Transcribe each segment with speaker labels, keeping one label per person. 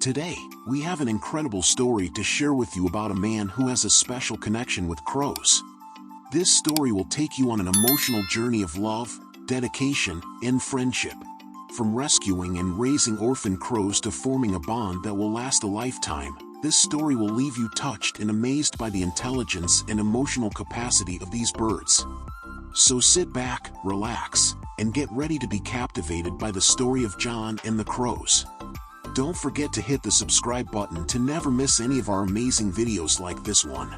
Speaker 1: Today, we have an incredible story to share with you about a man who has a special connection with crows. This story will take you on an emotional journey of love, dedication, and friendship. From rescuing and raising orphan crows to forming a bond that will last a lifetime, this story will leave you touched and amazed by the intelligence and emotional capacity of these birds. So sit back, relax, and get ready to be captivated by the story of John and the crows. Don't forget to hit the subscribe button to never miss any of our amazing videos like this one.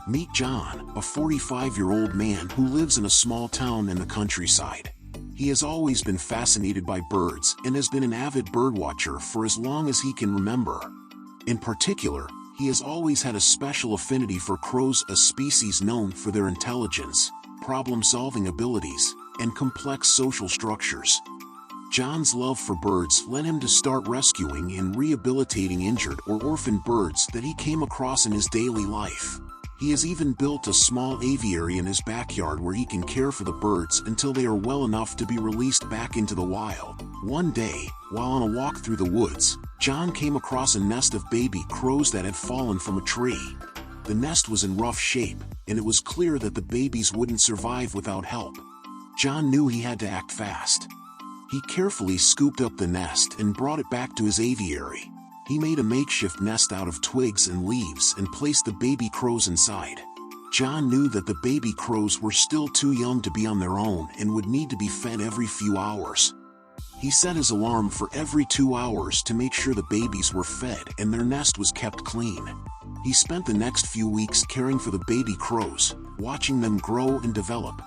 Speaker 1: Meet John, a 45-year-old man who lives in a small town in the countryside. He has always been fascinated by birds and has been an avid birdwatcher for as long as he can remember. In particular, he has always had a special affinity for crows, a species known for their intelligence, problem-solving abilities, and complex social structures. John's love for birds led him to start rescuing and rehabilitating injured or orphaned birds that he came across in his daily life. He has even built a small aviary in his backyard where he can care for the birds until they are well enough to be released back into the wild. One day, while on a walk through the woods, John came across a nest of baby crows that had fallen from a tree. The nest was in rough shape, and it was clear that the babies wouldn't survive without help. John knew he had to act fast. He carefully scooped up the nest and brought it back to his aviary. He made a makeshift nest out of twigs and leaves and placed the baby crows inside. John knew that the baby crows were still too young to be on their own and would need to be fed every few hours. He set his alarm for every 2 hours to make sure the babies were fed and their nest was kept clean. He spent the next few weeks caring for the baby crows, watching them grow and develop.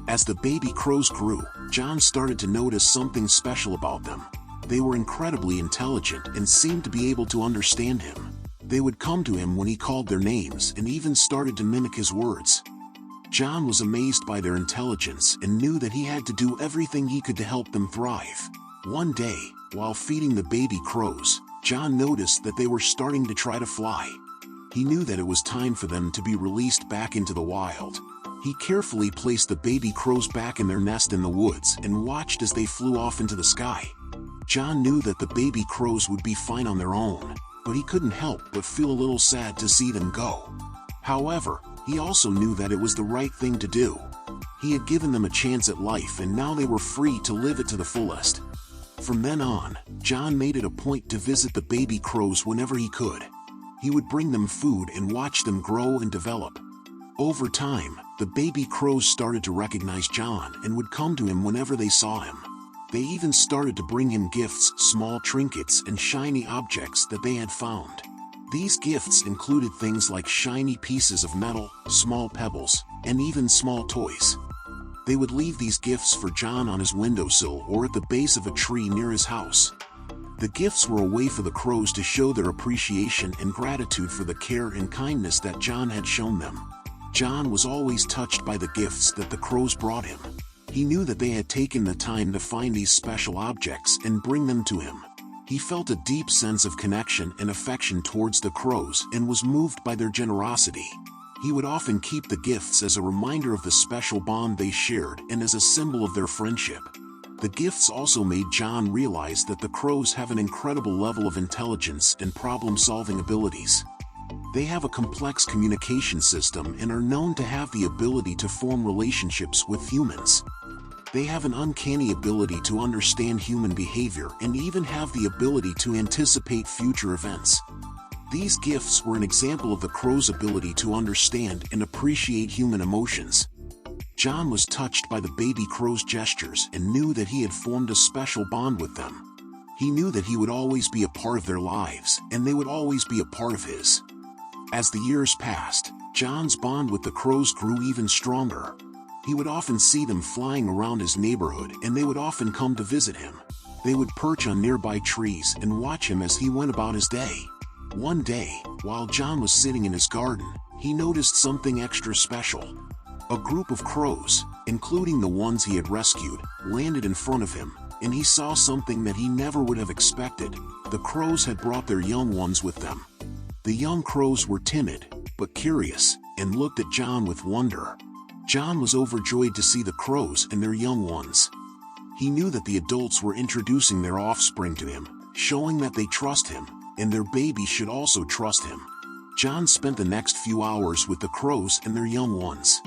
Speaker 1: As the baby crows grew, John started to notice something special about them. They were incredibly intelligent and seemed to be able to understand him. They would come to him when he called their names and even started to mimic his words. John was amazed by their intelligence and knew that he had to do everything he could to help them thrive. One day, while feeding the baby crows, John noticed that they were starting to try to fly. He knew that it was time for them to be released back into the wild. He carefully placed the baby crows back in their nest in the woods and watched as they flew off into the sky. John knew that the baby crows would be fine on their own, but he couldn't help but feel a little sad to see them go. However, he also knew that it was the right thing to do. He had given them a chance at life and now they were free to live it to the fullest. From then on, John made it a point to visit the baby crows whenever he could. He would bring them food and watch them grow and develop. Over time, the baby crows started to recognize John and would come to him whenever they saw him. They even started to bring him gifts, small trinkets and shiny objects that they had found. These gifts included things like shiny pieces of metal, small pebbles, and even small toys. They would leave these gifts for John on his windowsill or at the base of a tree near his house. The gifts were a way for the crows to show their appreciation and gratitude for the care and kindness that John had shown them. John was always touched by the gifts that the crows brought him. He knew that they had taken the time to find these special objects and bring them to him. He felt a deep sense of connection and affection towards the crows and was moved by their generosity. He would often keep the gifts as a reminder of the special bond they shared and as a symbol of their friendship. The gifts also made John realize that the crows have an incredible level of intelligence and problem-solving abilities. They have a complex communication system and are known to have the ability to form relationships with humans. They have an uncanny ability to understand human behavior and even have the ability to anticipate future events. These gifts were an example of the crow's ability to understand and appreciate human emotions. John was touched by the baby crow's gestures and knew that he had formed a special bond with them. He knew that he would always be a part of their lives and they would always be a part of his. As the years passed, John's bond with the crows grew even stronger. He would often see them flying around his neighborhood and they would often come to visit him. They would perch on nearby trees and watch him as he went about his day. One day, while John was sitting in his garden, he noticed something extra special. A group of crows, including the ones he had rescued, landed in front of him, and he saw something that he never would have expected. The crows had brought their young ones with them. The young crows were timid, but curious, and looked at John with wonder. John was overjoyed to see the crows and their young ones. He knew that the adults were introducing their offspring to him, showing that they trust him, and their baby should also trust him. John spent the next few hours with the crows and their young ones.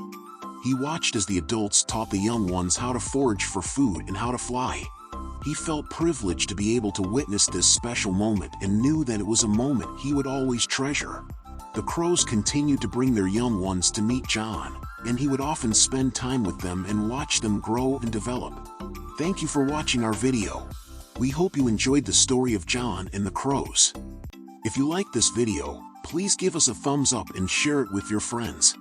Speaker 1: He watched as the adults taught the young ones how to forage for food and how to fly. He felt privileged to be able to witness this special moment and knew that it was a moment he would always treasure. The crows continued to bring their young ones to meet John, and he would often spend time with them and watch them grow and develop. Thank you for watching our video. We hope you enjoyed the story of John and the crows. If you like this video, please give us a thumbs up and share it with your friends.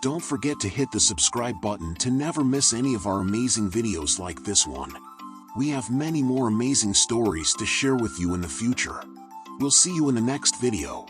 Speaker 1: Don't forget to hit the subscribe button to never miss any of our amazing videos like this one. We have many more amazing stories to share with you in the future. We'll see you in the next video.